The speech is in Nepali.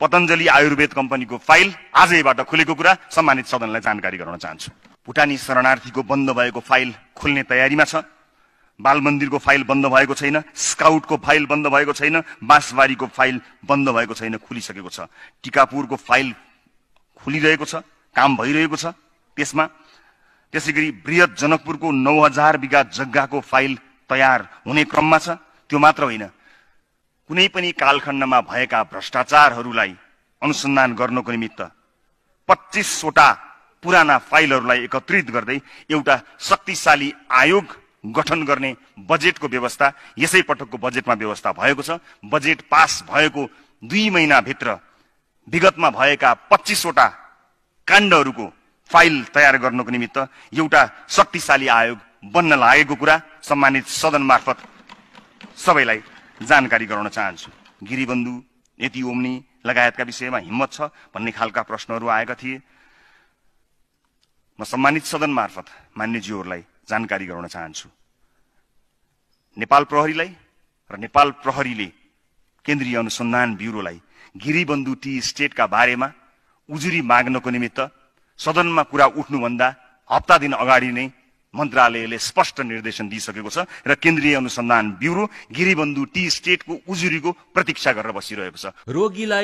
पतञ्जलि आयुर्वेद कम्पनीको फाइल आजैबाट खुलेको कुरा सम्मानित सदनलाई जानकारी गराउन चाहन्छु। भुटानी शरणार्थीको बन्द भएको फाइल खुल्ने तयारीमा छ। बाल मन्दिरको फाइल बन्द भएको छैन, स्काउटको फाइल बन्द भएको छैन, बाँसबारीको फाइल बन्द भएको छैन, खुलिसकेको छ। टिकापुरको फाइल खुलिरहेको छ, काम भइरहेको छ त्यसमा। त्यसैगरी बृहत जनकपुरको 9000 बिघा जग्गाको फाइल तयार हुने क्रममा छ। त्यो मात्र होइन, कुनै पनि कालखण्डमा भएका भ्रष्टाचारहरूलाई अनुसन्धान गर्नको निमित्त 25 वटा पुराना फाइलहरूलाई एकत्रित गर्दै एउटा शक्तिशाली आयोग गठन गर्ने बजेटको व्यवस्था यसै पटकको बजेटमा व्यवस्था भएको छ। बजेट पास भएको 2 महिनाभित्र विगतमा भएका 25 वटा काण्डहरूको फाइल तयार गर्नको निमित्त एउटा शक्तिशाली आयोग बन्न लागेको कुरा सम्मानित सदन मार्फत सबैलाई जानकारी गराउन चाहन्छु। गिरिबन्धु, यति ओम्नी लगायतका विषयमा हिम्मत छ भन्ने खालका प्रश्नहरू आएका थिए। म सम्मानित सदन मार्फत मान्यज्यूहरूलाई जानकारी गराउन चाहन्छु। नेपाल प्रहरीलाई र नेपाल प्रहरीले केन्द्रीय अनुसन्धान ब्युरोलाई गिरिबन्धु टी स्टेटका बारेमा उजुरी माग्नको निमित्त सदनमा कुरा उठ्नुभन्दा हप्ता दिन अगाडि नै मन्त्रालयले स्पष्ट निर्देशन दिइसकेको छ र केन्द्रीय अनुसन्धान ब्युरो गिरिबन्धु टी स्टेटको उजुरीको प्रतीक्षा गरेर बसिरहेको छ। रोगीलाई